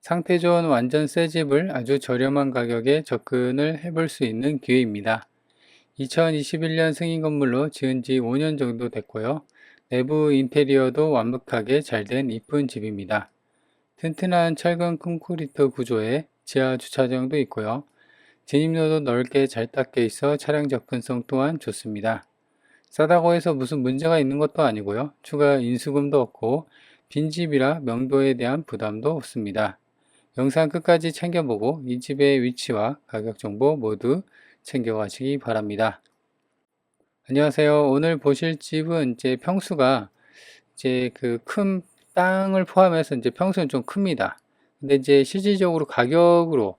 상태 좋은 완전 새 집을 아주 저렴한 가격에 접근을 해볼 수 있는 기회입니다. 2021년 승인 건물로 지은 지 5년 정도 됐고요. 내부 인테리어도 완벽하게 잘 된 이쁜 집입니다. 튼튼한 철근 콘크리트 구조에 지하 주차장도 있고요. 진입로도 넓게 잘 닦여 있어 차량 접근성 또한 좋습니다. 싸다고 해서 무슨 문제가 있는 것도 아니고요. 추가 인수금도 없고 빈집이라 명도에 대한 부담도 없습니다. 영상 끝까지 챙겨보고 이 집의 위치와 가격 정보 모두 챙겨가시기 바랍니다. 안녕하세요. 오늘 보실 집은 이제 평수가 이제 그 큰 땅을 포함해서 이제 평수는 좀 큽니다. 근데 이제 실질적으로 가격으로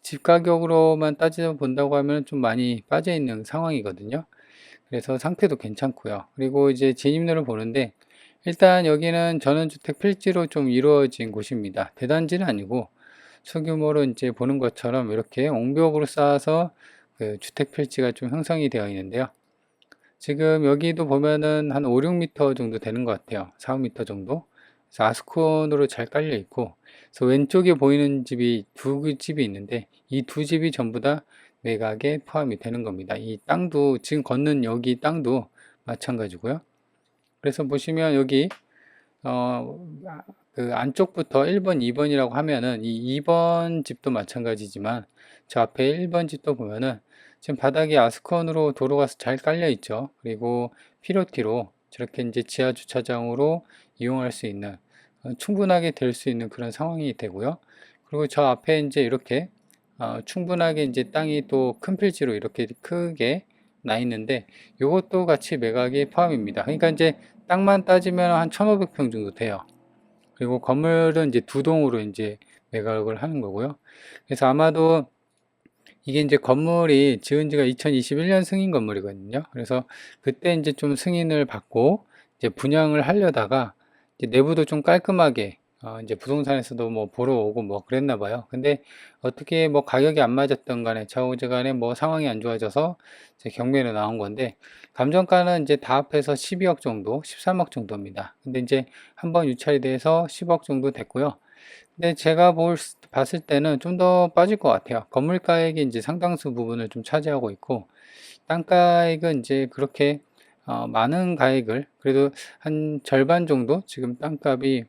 집 가격으로만 따져 본다고 하면 좀 많이 빠져 있는 상황이거든요. 그래서 상태도 괜찮고요. 그리고 이제 진입로를 보는데 일단 여기는 전원주택 필지로 좀 이루어진 곳입니다. 대단지는 아니고 소규모로 이제 보는 것처럼 이렇게 옹벽으로 쌓아서 그 주택 필지가 좀 형성이 되어 있는데요. 지금 여기도 보면은 한 5, 6m 정도 되는 것 같아요. 4, 5m 정도. 그래서 아스콘으로 잘 깔려 있고, 그래서 왼쪽에 보이는 집이 두 집이 있는데 이 두 집이 전부 다 매각에 포함이 되는 겁니다. 이 땅도 지금 걷는 여기 땅도 마찬가지고요. 그래서 보시면 여기 그 안쪽부터 1번, 2번이라고 하면은 이 2번 집도 마찬가지지만 저 앞에 1번 집도 보면은 지금 바닥이 아스콘으로 도로가 잘 깔려 있죠. 그리고 피로티로 저렇게 이제 지하 주차장으로 이용할 수 있는 충분하게 될 수 있는 그런 상황이 되고요. 그리고 저 앞에 이제 이렇게 충분하게 이제 땅이 또 큰 필지로 이렇게 크게 나 있는데 이것도 같이 매각이 포함입니다. 그러니까 이제 땅만 따지면 한 1,500평 정도 돼요. 그리고 건물은 이제 두 동으로 이제 매각을 하는 거고요. 그래서 아마도 이게 이제 건물이 지은 지가 2021년 승인 건물이거든요. 그래서 그때 이제 좀 승인을 받고 이제 분양을 하려다가 이제 내부도 좀 깔끔하게 이제 부동산에서도 뭐 보러 오고 뭐 그랬나 봐요. 근데 어떻게 뭐 가격이 안 맞았던 간에 좌우지간에 뭐 상황이 안 좋아져서 이제 경매로 나온 건데 감정가는 이제 다 합해서 12억 정도, 13억 정도입니다. 근데 이제 한번 유찰이 돼서 10억 정도 됐고요. 근데 제가 봤을 때는 좀 더 빠질 것 같아요. 건물가액이 이제 상당수 부분을 좀 차지하고 있고, 땅가액은 이제 그렇게 많은 가액을, 그래도 한 절반 정도, 지금 땅값이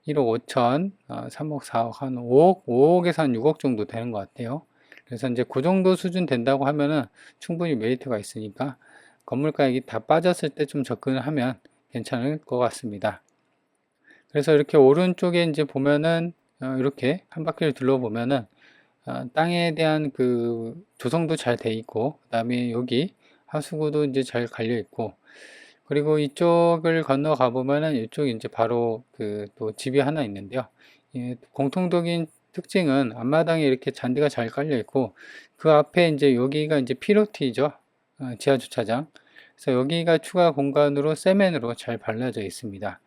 1억 5천, 3억, 4억, 한 5억, 5억에서 한 6억 정도 되는 것 같아요. 그래서 이제 그 정도 수준 된다고 하면은 충분히 메리트가 있으니까 건물가액이 다 빠졌을 때 좀 접근을 하면 괜찮을 것 같습니다. 그래서 이렇게 오른쪽에 이제 보면은 이렇게 한 바퀴를 둘러보면은 땅에 대한 그 조성도 잘 돼 있고 그다음에 여기 하수구도 이제 잘 갈려 있고 그리고 이쪽을 건너가 보면은 이쪽이 이제 바로 그 또 집이 하나 있는데요. 예, 공통적인 특징은 앞마당에 이렇게 잔디가 잘 깔려 있고 그 앞에 이제 여기가 이제 피로티죠. 지하 주차장. 그래서 여기가 추가 공간으로 세면으로 잘 발라져 있습니다.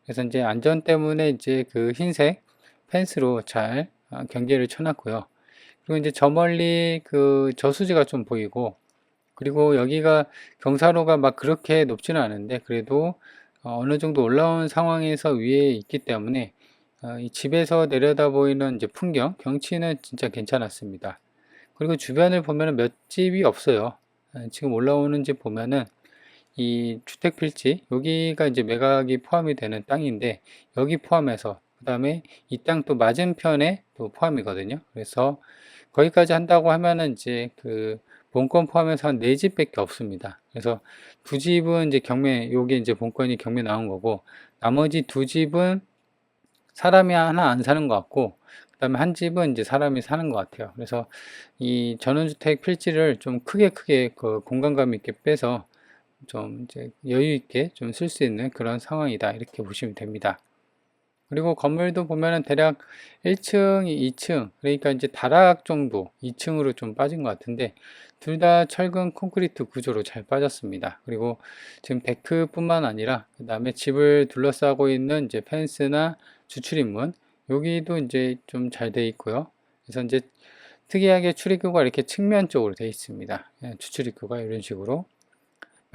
그래서 이제 안전 때문에 이제 그 흰색 펜스로 잘 경계를 쳐놨고요. 그리고 이제 저 멀리 그 저수지가 좀 보이고, 그리고 여기가 경사로가 막 그렇게 높지는 않은데, 그래도 어느 정도 올라온 상황에서 위에 있기 때문에 이 집에서 내려다 보이는 이제 풍경, 경치는 진짜 괜찮았습니다. 그리고 주변을 보면은 몇 집이 없어요. 지금 올라오는 집 보면은 이 주택 필지 여기가 이제 매각이 포함이 되는 땅인데 여기 포함해서 그 다음에 이 땅 또 맞은편에 또 포함이거든요. 그래서 거기까지 한다고 하면은 이제 그 본권 포함해서 한 4집밖에 없습니다. 그래서 두 집은 이제 경매, 요게 이제 본권이 경매 나온 거고 나머지 두 집은 사람이 하나 안 사는 것 같고 그 다음에 한 집은 이제 사람이 사는 것 같아요. 그래서 이 전원주택 필지를 좀 크게 그 공간감 있게 빼서 좀 이제 여유 있게 좀 쓸 수 있는 그런 상황이다 이렇게 보시면 됩니다. 그리고 건물도 보면은 대략 1층, 2층 그러니까 이제 다락 정도 2층으로 좀 빠진 것 같은데 둘 다 철근 콘크리트 구조로 잘 빠졌습니다. 그리고 지금 데크뿐만 아니라 그 다음에 집을 둘러싸고 있는 이제 펜스나 주출입문 여기도 이제 좀 잘 돼 있고요. 그래서 이제 특이하게 출입구가 이렇게 측면 쪽으로 되어 있습니다. 주출입구가 이런 식으로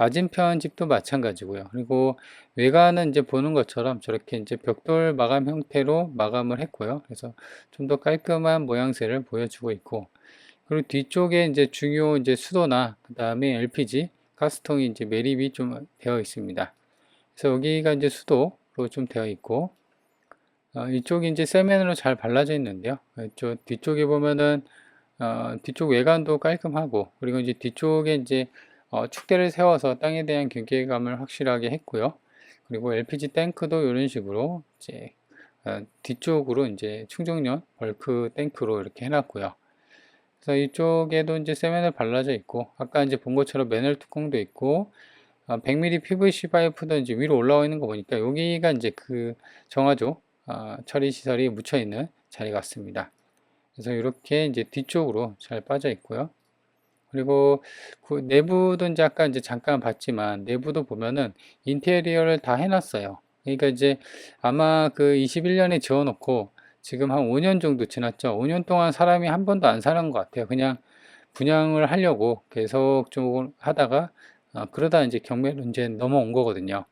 맞은편 집도 마찬가지고요. 그리고 외관은 이제 보는 것처럼 저렇게 이제 벽돌 마감 형태로 마감을 했고요. 그래서 좀 더 깔끔한 모양새를 보여주고 있고, 그리고 뒤쪽에 이제 중요 이제 수도나 그 다음에 LPG 가스통이 이제 매립이 좀 되어 있습니다. 그래서 여기가 이제 수도로 좀 되어 있고, 이쪽이 이제 세면으로 잘 발라져 있는데요. 이쪽 뒤쪽에 보면은 뒤쪽 외관도 깔끔하고, 그리고 이제 뒤쪽에 이제 축대를 세워서 땅에 대한 경계감을 확실하게 했고요. 그리고 LPG 탱크도 이런 식으로 이제 뒤쪽으로 이제 충전용 벌크 탱크로 이렇게 해놨고요. 그래서 이쪽에도 이제 세면을 발라져 있고, 아까 이제 본 것처럼 매널 뚜껑도 있고, 100mm PVC 파이프도 이제 위로 올라와 있는 거 보니까 여기가 이제 그 정화조 처리 시설이 묻혀 있는 자리 같습니다. 그래서 이렇게 이제 뒤쪽으로 잘 빠져 있고요. 그리고 그 내부도 이제 아까 이제 잠깐 봤지만 내부도 보면은 인테리어를 다 해놨어요. 그러니까 이제 아마 그 21년에 지어놓고 지금 한 5년 정도 지났죠. 5년 동안 사람이 한 번도 안 사는 것 같아요. 그냥 분양을 하려고 계속 좀 하다가 그러다 이제 경매로 이제 넘어온 거거든요.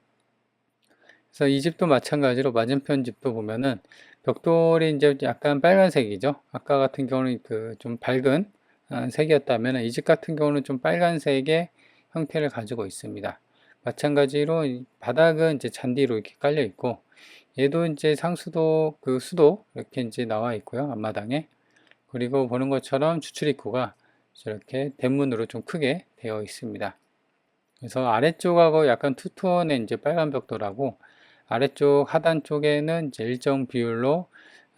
그래서 이 집도 마찬가지로 맞은편 집도 보면은 벽돌이 이제 약간 빨간색이죠. 아까 같은 경우는 그 좀 밝은 색이었다면 이 집 같은 경우는 좀 빨간색의 형태를 가지고 있습니다. 마찬가지로 바닥은 이제 잔디로 이렇게 깔려 있고, 얘도 이제 상수도 그 수도 이렇게 이제 나와 있고요. 앞마당에. 그리고 보는 것처럼 주출입구가 저렇게 대문으로 좀 크게 되어 있습니다. 그래서 아래쪽하고 약간 투톤의 이제 빨간 벽돌하고 아래쪽 하단 쪽에는 이제 일정 비율로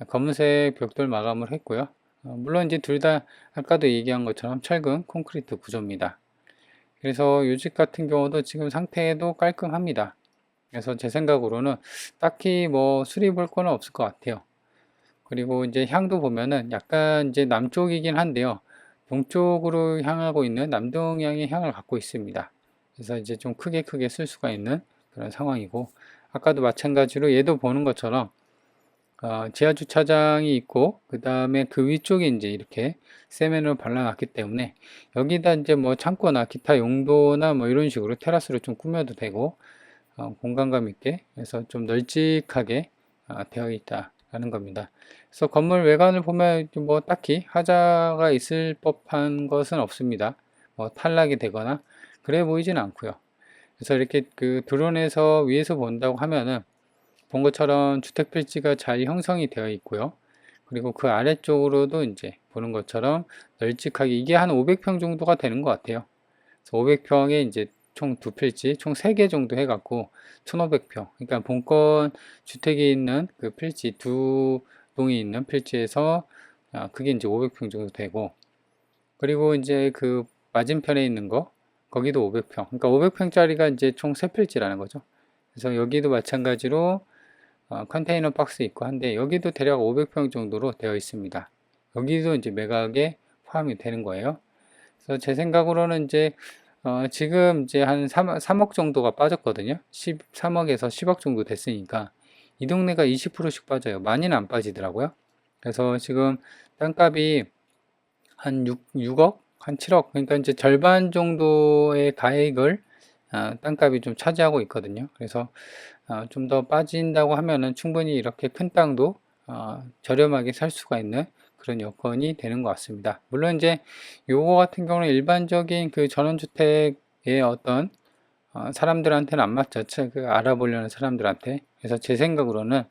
검은색 벽돌 마감을 했고요. 물론 이제 둘 다 아까도 얘기한 것처럼 철근 콘크리트 구조입니다. 그래서 이 집 같은 경우도 지금 상태도 깔끔합니다. 그래서 제 생각으로는 딱히 뭐 수리 볼 거는 없을 것 같아요. 그리고 이제 향도 보면은 약간 이제 남쪽이긴 한데요. 동쪽으로 향하고 있는 남동향의 향을 갖고 있습니다. 그래서 이제 좀 크게 쓸 수가 있는 그런 상황이고, 아까도 마찬가지로 얘도 보는 것처럼 지하 주차장이 있고 그 다음에 그 위쪽에 이제 이렇게 세면으로 발라놨기 때문에 여기다 이제 뭐 창고나 기타 용도나 뭐 이런 식으로 테라스로 좀 꾸며도 되고, 공간감 있게 해서 좀 널찍하게 되어 있다라는 겁니다. 그래서 건물 외관을 보면 뭐 딱히 하자가 있을 법한 것은 없습니다. 뭐 탈락이 되거나 그래 보이진 않고요. 그래서 이렇게 그 드론에서 위에서 본다고 하면은 본 것처럼 주택 필지가 잘 형성이 되어 있고요. 그리고 그 아래쪽으로도 이제 보는 것처럼 널찍하게 이게 한 500평 정도가 되는 것 같아요. 그래서 500평에 이제 총 두 필지, 총 3개 정도 해갖고 1500평. 그러니까 본권 주택이 있는 그 필지, 두 동이 있는 필지에서 그게 이제 500평 정도 되고, 그리고 이제 그 맞은편에 있는 거, 거기도 500평. 그러니까 500평짜리가 이제 총 3필지라는 거죠. 그래서 여기도 마찬가지로 컨테이너 박스 있고 한데 여기도 대략 500평 정도로 되어 있습니다. 여기도 이제 매각에 포함이 되는 거예요. 그래서 제 생각으로는 이제 지금 이제 한 3억 정도가 빠졌거든요. 13억에서 10억 정도 됐으니까 이 동네가 20%씩 빠져요. 많이는 안 빠지더라고요. 그래서 지금 땅값이 한 6억, 한 7억, 그러니까 이제 절반 정도의 가액을 땅값이 좀 차지하고 있거든요. 그래서 좀 더 빠진다고 하면은 충분히 이렇게 큰 땅도 저렴하게 살 수가 있는 그런 여건이 되는 것 같습니다. 물론 이제 요거 같은 경우는 일반적인 그 전원주택의 어떤 사람들한테는 안 맞죠. 그 알아보려는 사람들한테. 그래서 제 생각으로는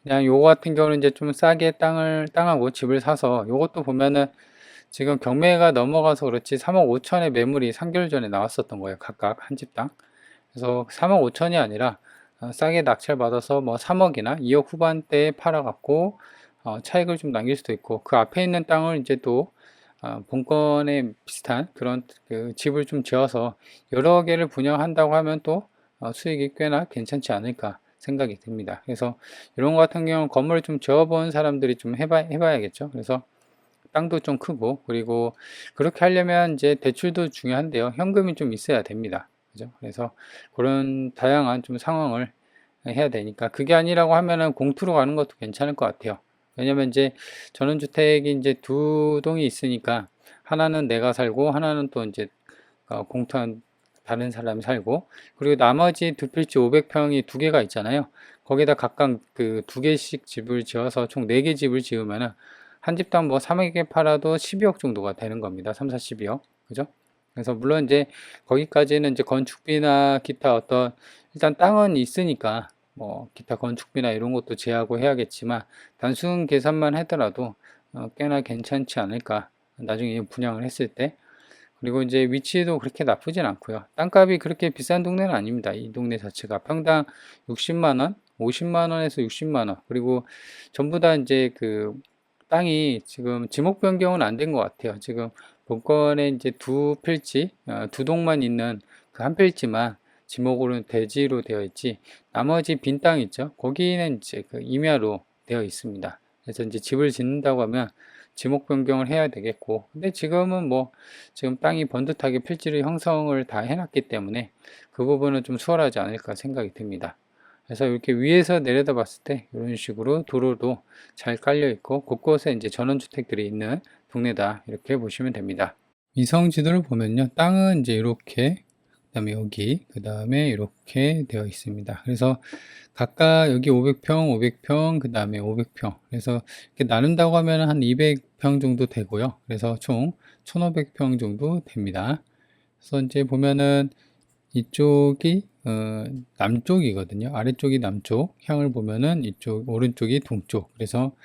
그냥 요거 같은 경우는 이제 좀 싸게 땅하고 집을 사서 요것도 보면은 지금 경매가 넘어가서 그렇지 3억 5천의 매물이 3개월 전에 나왔었던 거예요. 각각 한 집당. 그래서 3억 5천이 아니라 싸게 낙찰 받아서 뭐 3억이나 2억 후반대에 팔아갖고 차익을 좀 남길 수도 있고, 그 앞에 있는 땅을 이제 또 본건에 비슷한 그런 그 집을 좀 지어서 여러 개를 분양한다고 하면 또 수익이 꽤나 괜찮지 않을까 생각이 듭니다. 그래서 이런 것 같은 경우는 건물을 좀 지어본 사람들이 좀 해봐야겠죠. 그래서 땅도 좀 크고, 그리고 그렇게 하려면 이제 대출도 중요한데요. 현금이 좀 있어야 됩니다. 그죠? 그래서 그런 다양한 좀 상황을 해야 되니까, 그게 아니라고 하면은 공투로 가는 것도 괜찮을 것 같아요. 왜냐면 이제 전원주택이 이제 두 동이 있으니까 하나는 내가 살고 하나는 또 이제 공투한 다른 사람이 살고, 그리고 나머지 두 필지 500평이 두 개가 있잖아요. 거기다 각각 그 두 개씩 집을 지어서 총 4개 집을 지으면은 한 집당 뭐 3억에 팔아도 12억 정도가 되는 겁니다. 3, 4, 12억. 그죠? 그래서 물론 이제 거기까지는 이제 건축비나 기타 어떤 일단 땅은 있으니까 뭐 기타 건축비나 이런 것도 제하고 해야겠지만 단순 계산만 하더라도 꽤나 괜찮지 않을까. 나중에 분양을 했을 때. 그리고 이제 위치도 그렇게 나쁘진 않고요. 땅값이 그렇게 비싼 동네는 아닙니다. 이 동네 자체가 평당 60만 원, 50만 원에서 60만 원. 그리고 전부 다 이제 그 땅이 지금 지목 변경은 안 된 것 같아요. 지금 본건에 이제 두 필지, 두 동만 있는 그 한 필지만 지목으로는 대지로 되어 있지, 나머지 빈 땅 있죠. 거기는 이제 그 임야로 되어 있습니다. 그래서 이제 집을 짓는다고 하면 지목 변경을 해야 되겠고, 근데 지금은 뭐 지금 땅이 번듯하게 필지를 형성을 다 해놨기 때문에 그 부분은 좀 수월하지 않을까 생각이 듭니다. 그래서 이렇게 위에서 내려다 봤을 때 이런 식으로 도로도 잘 깔려 있고 곳곳에 이제 전원주택들이 있는 동네다, 이렇게 보시면 됩니다. 위성 지도를 보면요, 땅은 이제 이렇게, 그 다음에 여기, 그 다음에 이렇게 되어 있습니다. 그래서 각각 여기 500평, 500평, 그 다음에 500평. 그래서 이렇게 나눈다고 하면 한 200평 정도 되고요. 그래서 총 1500평 정도 됩니다. 그래서 이제 보면은 이쪽이 남쪽이거든요. 아래쪽이 남쪽, 향을 보면은 이쪽 오른쪽이 동쪽. 그래서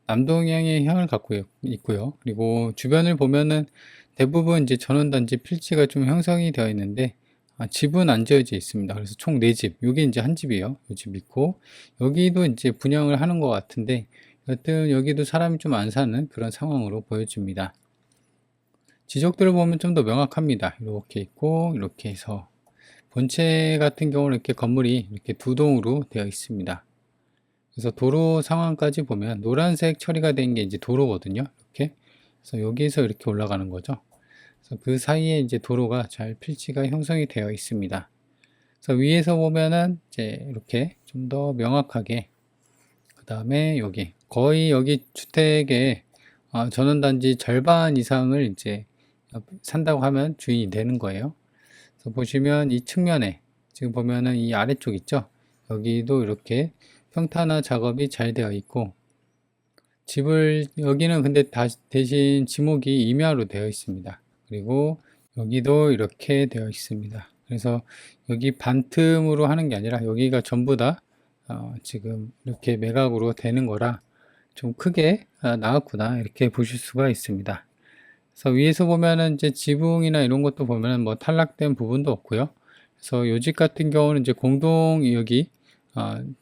남동향의 향을 갖고 있고요. 그리고 주변을 보면은 대부분 이제 전원단지 필지가 좀 형성이 되어 있는데, 집은 안 지어져 있습니다. 그래서 총 4집, 여기 이제 한 집이에요. 이 집 있고, 여기도 이제 분양을 하는 것 같은데, 여튼 여기도 사람이 좀 안 사는 그런 상황으로 보여집니다. 지적들을 보면 좀 더 명확합니다. 이렇게 있고, 이렇게 해서. 본체 같은 경우는 이렇게 건물이 이렇게 두 동으로 되어 있습니다. 그래서 도로 상황까지 보면 노란색 처리가 된 게 이제 도로거든요. 이렇게. 그래서 여기에서 이렇게 올라가는 거죠. 그래서 그 사이에 이제 도로가 잘 필지가 형성이 되어 있습니다. 그래서 위에서 보면은 이제 이렇게 좀 더 명확하게, 그 다음에 여기 거의 여기 주택의 전원단지 절반 이상을 이제 산다고 하면 주인이 되는 거예요. 그래서 보시면 이 측면에 지금 보면은 이 아래쪽 있죠. 여기도 이렇게 평탄화 작업이 잘 되어 있고, 집을 여기는 근데 대신 지목이 임야로 되어 있습니다. 그리고 여기도 이렇게 되어 있습니다. 그래서 여기 반틈으로 하는 게 아니라 여기가 전부 다 지금 이렇게 매각으로 되는 거라 좀 크게 나왔구나, 이렇게 보실 수가 있습니다. 그래서 위에서 보면은 이제 지붕이나 이런 것도 보면은 뭐 탈락된 부분도 없고요. 그래서 요 집 같은 경우는 이제 공동 여기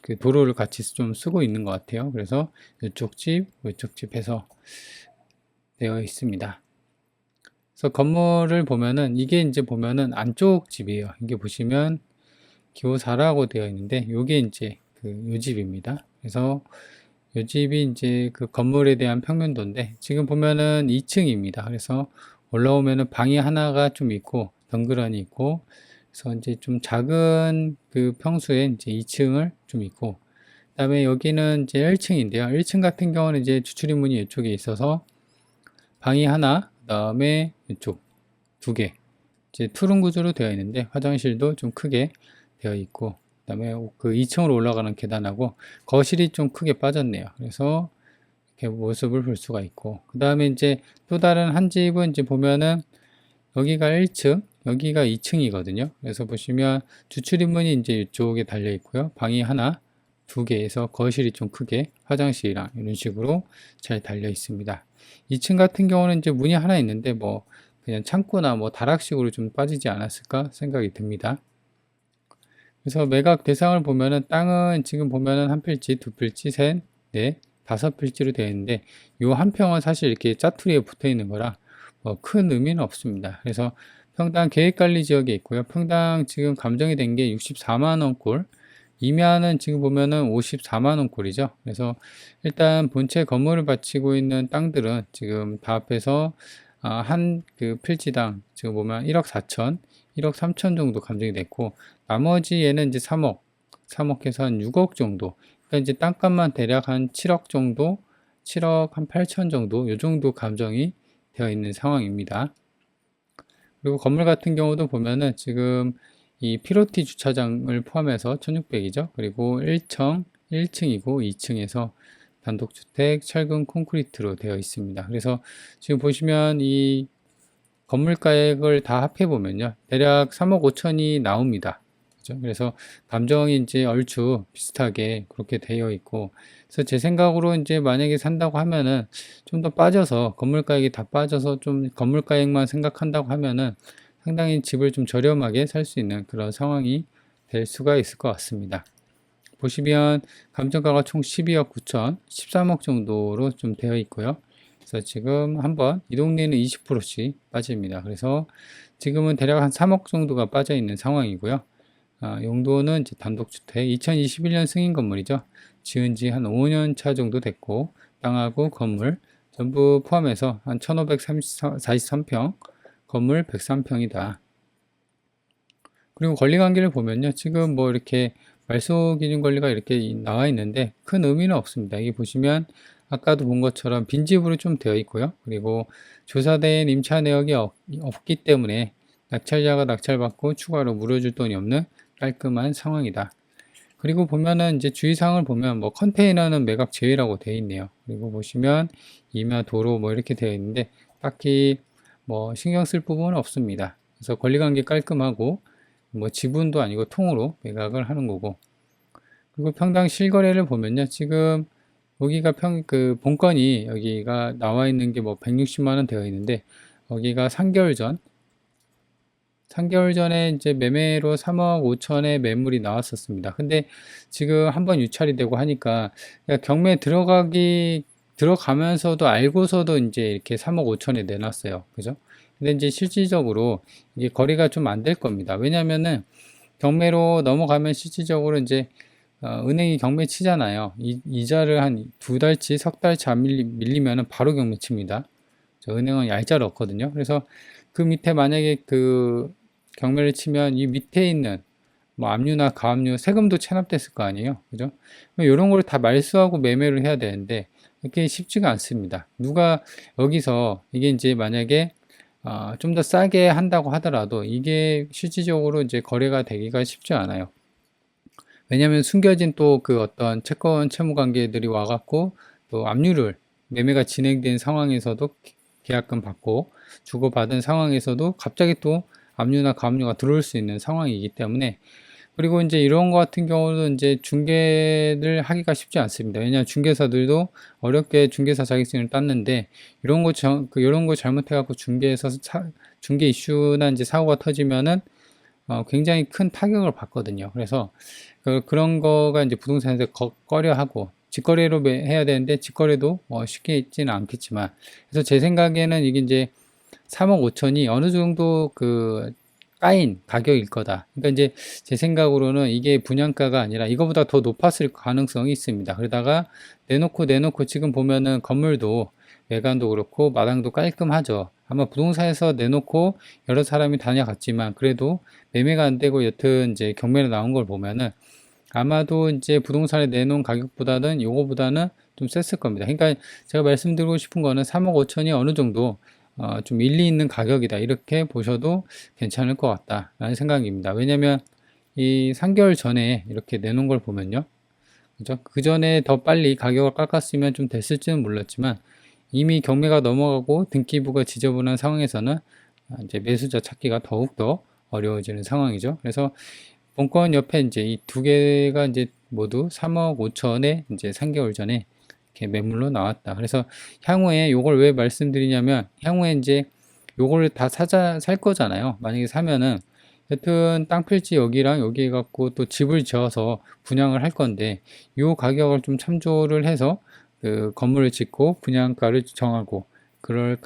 그 도로를 같이 좀 쓰고 있는 것 같아요. 그래서 이쪽 집, 이쪽 집 해서 되어 있습니다. 그래서 건물을 보면은 이게 이제 보면은 안쪽 집이에요. 이게 보시면 기호 4라고 되어 있는데 요게 이제 요 집입니다. 그래서 요 집이 이제 그 건물에 대한 평면도인데 지금 보면은 2층입니다. 그래서 올라오면은 방이 하나가 좀 있고 덩그러니 있고, 그래서 이제 좀 작은 그 평수에 이제 2층을 좀 있고, 그다음에 여기는 이제 1층인데요. 1층 같은 경우는 이제 주출입문이 이쪽에 있어서 방이 하나, 그다음에 이쪽 두 개, 이제 투룸 구조로 되어 있는데 화장실도 좀 크게 되어 있고, 그다음에 그 2층으로 올라가는 계단하고 거실이 좀 크게 빠졌네요. 그래서 이렇게 모습을 볼 수가 있고, 그 다음에 이제 또 다른 한 집은 이제 보면은 여기가 1층, 여기가 2층이거든요. 그래서 보시면 주출입문이 이제 이쪽에 달려 있고요. 방이 하나, 두 개에서 거실이 좀 크게 화장실이랑 이런 식으로 잘 달려 있습니다. 2층 같은 경우는 이제 문이 하나 있는데 뭐 그냥 창고나 뭐 다락식으로 좀 빠지지 않았을까 생각이 듭니다. 그래서 매각 대상을 보면은 땅은 지금 보면은 한 필지, 두 필지, 셋, 넷, 5필지로 되어 있는데 요 한 평은 사실 이렇게 짜투리에 붙어 있는 거라 뭐 큰 의미는 없습니다. 그래서 평당 계획관리 지역에 있고요. 평당 지금 감정이 된 게 64만 원꼴, 임야는 지금 보면은 54만 원꼴이죠. 그래서 일단 본체 건물을 바치고 있는 땅들은 지금 다 합해서 한 그 필지당 지금 보면 1억 4천, 1억 3천 정도 감정이 됐고, 나머지 얘는 이제 3억에서 한 6억 정도. 그러니까 이제 땅값만 대략 한 7억 정도, 7억 한 8천 정도, 요 정도 감정이 되어 있는 상황입니다. 그리고 건물 같은 경우도 보면은 지금 이 피로티 주차장을 포함해서 1600이죠. 그리고 1층이고 2층에서 단독주택 철근 콘크리트로 되어 있습니다. 그래서 지금 보시면 이 건물 가액을 다 합해 보면요, 대략 3억 5천이 나옵니다. 그죠? 그래서 감정이 이제 얼추 비슷하게 그렇게 되어 있고, 그래서 제 생각으로 이제 만약에 산다고 하면은 좀 더 빠져서 건물 가액이 다 빠져서 좀 건물 가액만 생각한다고 하면은 상당히 집을 좀 저렴하게 살 수 있는 그런 상황이 될 수가 있을 것 같습니다. 보시면 감정가가 총 12억 9천, 13억 정도로 좀 되어 있고요. 그래서 지금 한번 이 동네는 20%씩 빠집니다. 그래서 지금은 대략 한 3억 정도가 빠져 있는 상황이고요. 용도는 이제 단독주택, 2021년 승인 건물이죠. 지은 지 한 5년 차 정도 됐고, 땅하고 건물 전부 포함해서 한 1543평, 건물 103평이다. 그리고 권리 관계를 보면요, 지금 뭐 이렇게 말소 기준 권리가 이렇게 나와 있는데 큰 의미는 없습니다. 이게 보시면 아까도 본 것처럼 빈집으로 좀 되어 있고요. 그리고 조사된 임차 내역이 없기 때문에 낙찰자가 낙찰받고 추가로 물어줄 돈이 없는 깔끔한 상황이다. 그리고 보면은 이제 주의사항을 보면 뭐 컨테이너는 매각 제외라고 되어 있네요. 그리고 보시면 임야 도로 뭐 이렇게 되어 있는데 딱히 뭐 신경 쓸 부분은 없습니다. 그래서 권리관계 깔끔하고 뭐 지분도 아니고 통으로 매각을 하는 거고, 그리고 평당 실거래를 보면요, 지금 여기가 그 본건이 여기가 나와 있는 게 뭐 160만 원 되어 있는데, 여기가 3개월 전에 이제 매매로 3억 5천에 매물이 나왔었습니다. 근데 지금 한번 유찰이 되고 하니까 경매 들어가면서도 알고서도 이제 이렇게 3억 5천에 내놨어요. 그죠? 근데 이제 실질적으로 이게 거래가 좀 안 될 겁니다. 왜냐면은 경매로 넘어가면 실질적으로 이제 은행이 경매 치잖아요. 이자를 한 두 달치, 석 달치 안 밀리면은 바로 경매 칩니다. 은행은 얄짤 없거든요. 그래서 그 밑에 만약에 그 경매를 치면 이 밑에 있는 뭐 압류나 가압류 세금도 체납됐을 거 아니에요. 그죠? 이런 걸 다 말소하고 매매를 해야 되는데 이게 쉽지가 않습니다. 누가 여기서 이게 이제 만약에 좀 더 싸게 한다고 하더라도 이게 실질적으로 이제 거래가 되기가 쉽지 않아요. 왜냐하면 숨겨진 또 그 어떤 채권 채무 관계들이 와갖고 또 압류를 매매가 진행된 상황에서도 계약금 받고 주고받은 상황에서도 갑자기 또 압류나 가압류가 들어올 수 있는 상황이기 때문에, 그리고 이제 이런 것 같은 경우는 이제 중개를 하기가 쉽지 않습니다. 왜냐하면 중개사들도 어렵게 중개사 자격증을 땄는데 이런 거 잘못해갖고 중개에서 중개 이슈나 이제 사고가 터지면은 굉장히 큰 타격을 받거든요. 그래서 그런 거가 이제 부동산에서 꺼려 하고 직거래로 해야 되는데 직거래도 쉽게 있지는 않겠지만, 그래서 제 생각에는 이게 이제 3억 5천이 어느 정도 그 까인 가격일 거다. 그러니까 이제 제 생각으로는 이게 분양가가 아니라 이거보다 더 높았을 가능성이 있습니다. 그러다가 내놓고 지금 보면은 건물도 외관도 그렇고 마당도 깔끔하죠. 아마 부동산에서 내놓고 여러 사람이 다녀갔지만 그래도 매매가 안 되고 여튼 이제 경매로 나온 걸 보면은 아마도 이제 부동산에 내놓은 가격보다는 요거보다는 좀 셌을 겁니다. 그러니까 제가 말씀드리고 싶은 거는 3억 5천이 어느 정도 좀 일리 있는 가격이다, 이렇게 보셔도 괜찮을 것 같다라는 생각입니다. 왜냐면 이 3개월 전에 이렇게 내놓은 걸 보면요, 그죠? 그 전에 더 빨리 가격을 깎았으면 좀 됐을지는 몰랐지만 이미 경매가 넘어가고 등기부가 지저분한 상황에서는 이제 매수자 찾기가 더욱더 어려워지는 상황이죠. 그래서 본권 옆에 이제 이 두 개가 이제 모두 3억 5천에 이제 3개월 전에 이렇게 매물로 나왔다. 그래서 향후에 요걸 왜 말씀드리냐면, 향후에 이제 요걸 다 살 거잖아요. 만약에 사면은 여튼 땅 필지 여기랑 여기 해갖고 또 집을 지어서 분양을 할 건데 요 가격을 좀 참조를 해서 그 건물을 짓고 분양가를 정하고 그럴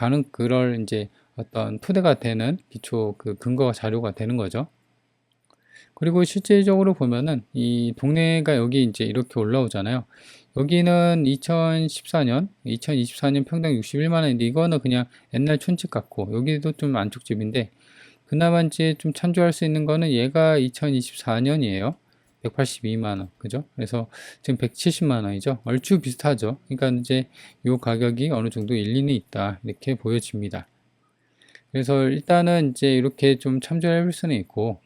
이제 어떤 토대가 되는 기초 그 근거가 자료가 되는 거죠. 그리고 실질적으로 보면은 이 동네가 여기 이제 이렇게 올라오잖아요. 여기는 2024년 평당 61만 원인데 이거는 그냥 옛날 촌집 같고, 여기도 좀 안쪽집인데 그나마 이제 좀 참조할 수 있는 거는 얘가 2024년이에요. 182만 원. 그죠? 그래서 지금 170만 원이죠. 얼추 비슷하죠. 그러니까 이제 요 가격이 어느 정도 일리는 있다, 이렇게 보여집니다. 그래서 일단은 이제 이렇게 좀 참조해 볼 수는 있고,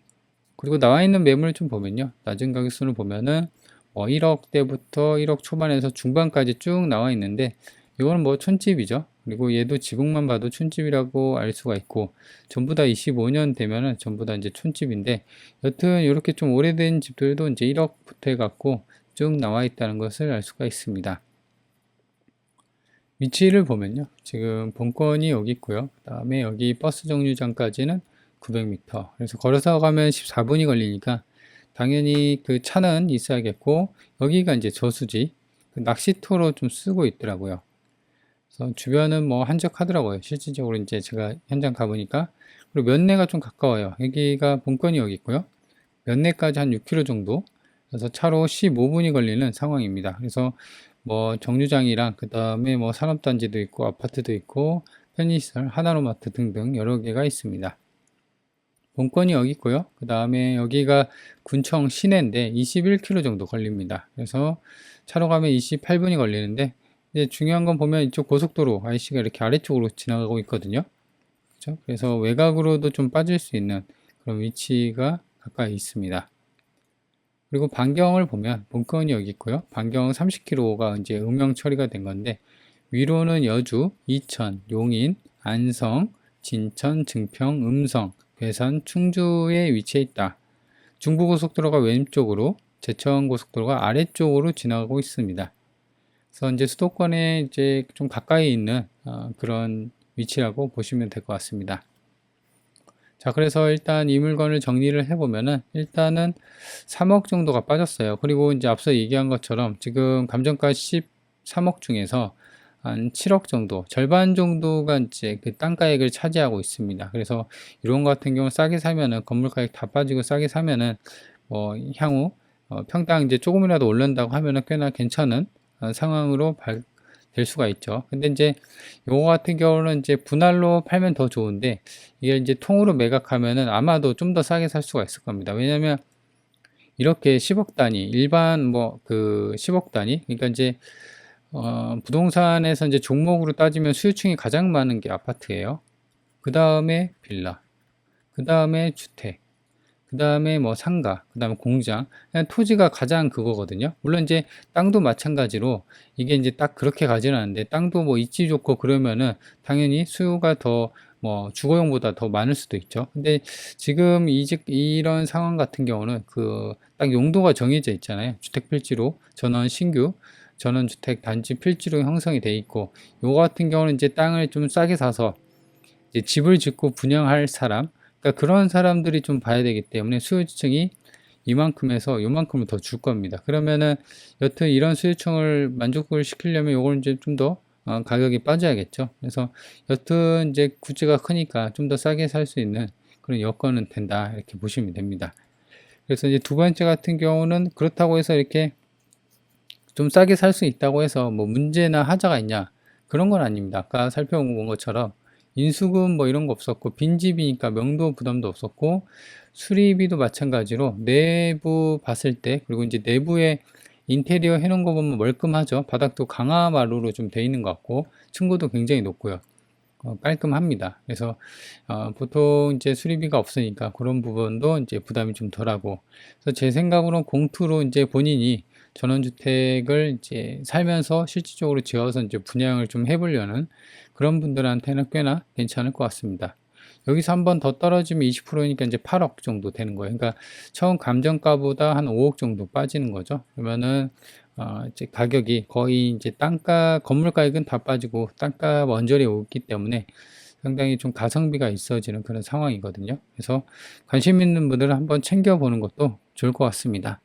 그리고 나와 있는 매물을 좀 보면요. 낮은 가격순을 보면은 1억대부터 1억 초반에서 중반까지 쭉 나와 있는데, 이거는 뭐 촌집이죠. 그리고 얘도 지붕만 봐도 촌집이라고 알 수가 있고, 전부 다 25년 되면은 전부 다 이제 촌집인데, 여튼 이렇게 좀 오래된 집들도 이제 1억부터 해갖고 쭉 나와 있다는 것을 알 수가 있습니다. 위치를 보면요. 지금 본건이 여기 있고요. 그 다음에 여기 버스 정류장까지는 900m. 그래서 걸어서 가면 14분이 걸리니까 당연히 그 차는 있어야겠고, 여기가 이제 저수지, 그 낚시터로 좀 쓰고 있더라고요. 그래서 주변은 뭐 한적하더라고요. 실질적으로 이제 제가 현장 가보니까. 그리고 면내가 좀 가까워요. 여기가 본건이 여기 있고요. 면내까지 한 6km 정도. 그래서 차로 15분이 걸리는 상황입니다. 그래서 뭐 정류장이랑 그 다음에 뭐 산업단지도 있고 아파트도 있고 편의시설, 하나로마트 등등 여러 개가 있습니다. 본건이 여기 있고요. 그 다음에 여기가 군청 시내인데 21km 정도 걸립니다. 그래서 차로 가면 28분이 걸리는데, 이제 중요한 건 보면 이쪽 고속도로 IC가 이렇게 아래쪽으로 지나가고 있거든요. 그렇죠? 그래서 외곽으로도 좀 빠질 수 있는 그런 위치가 가까이 있습니다. 그리고 반경을 보면 본건이 여기 있고요. 반경 30km가 이제 음영 처리가 된 건데, 위로는 여주, 이천, 용인, 안성, 진천, 증평, 음성, 괴산, 충주에 위치해 있다. 중부고속도로가 왼쪽으로, 제천고속도로가 아래쪽으로 지나가고 있습니다. 그래서 이제 수도권에 이제 좀 가까이 있는 그런 위치라고 보시면 될 것 같습니다. 자, 그래서 일단 이 물건을 정리를 해보면은 일단은 3억 정도가 빠졌어요. 그리고 이제 앞서 얘기한 것처럼 지금 감정가 13억 중에서 한 7억 정도, 절반 정도가 이제 그 땅가액을 차지하고 있습니다. 그래서 이런 것 같은 경우 싸게 사면은, 건물 가격 다 빠지고 싸게 사면은 뭐 향후 평당 이제 조금이라도 오른다고 하면은 꽤나 괜찮은 상황으로 될 수가 있죠. 근데 이제 요거 같은 경우는 이제 분할로 팔면 더 좋은데, 이게 이제 통으로 매각하면은 아마도 좀 더 싸게 살 수가 있을 겁니다. 왜냐면 이렇게 10억 단위, 일반 뭐 그 10억 단위, 그러니까 이제 부동산에서 이제 종목으로 따지면 수요층이 가장 많은 게 아파트예요. 그 다음에 빌라, 그 다음에 주택, 그 다음에 뭐 상가, 그 다음에 공장, 그냥 토지가 가장 그거거든요. 물론 이제 땅도 마찬가지로 이게 이제 딱 그렇게 가지는 않는데, 땅도 뭐 입지 좋고 그러면은 당연히 수요가 더 뭐 주거용보다 더 많을 수도 있죠. 근데 지금 이런 상황 같은 경우는 그 딱 용도가 정해져 있잖아요. 주택 필지로 전원 신규 전원주택 단지 필지로 형성이 돼 있고, 요거 같은 경우는 이제 땅을 좀 싸게 사서 이제 집을 짓고 분양할 사람, 그러니까 그런 사람들이 좀 봐야 되기 때문에 수요층이 이만큼에서 요만큼을 더 줄 겁니다. 그러면은 여튼 이런 수요층을 만족을 시키려면 요걸 이제 좀 더 가격이 빠져야겠죠. 그래서 여튼 이제 구찌가 크니까 좀 더 싸게 살 수 있는 그런 여건은 된다, 이렇게 보시면 됩니다. 그래서 이제 두 번째 같은 경우는 그렇다고 해서 이렇게 좀 싸게 살 수 있다고 해서 뭐 문제나 하자가 있냐, 그런 건 아닙니다. 아까 살펴본 것처럼 인수금 뭐 이런 거 없었고, 빈집이니까 명도 부담도 없었고, 수리비도 마찬가지로 내부 봤을 때, 그리고 이제 내부에 인테리어 해놓은 거 보면 멀끔하죠. 바닥도 강화마루로 좀 돼 있는 것 같고, 층고도 굉장히 높고요. 깔끔합니다. 그래서 보통 이제 수리비가 없으니까 그런 부분도 이제 부담이 좀 덜하고, 그래서 제 생각으로는 공투로 이제 본인이 전원주택을 이제 살면서 실질적으로 지어서 이제 분양을 좀 해보려는 그런 분들한테는 꽤나 괜찮을 것 같습니다. 여기서 한번 더 떨어지면 20%니까 이제 8억 정도 되는 거예요. 그러니까 처음 감정가보다 한 5억 정도 빠지는 거죠. 그러면은 이제 가격이 거의 이제 땅가, 건물 가격은 다 빠지고 땅가 원절이 오기 때문에 상당히 좀 가성비가 있어지는 그런 상황이거든요. 그래서 관심 있는 분들은 한번 챙겨보는 것도 좋을 것 같습니다.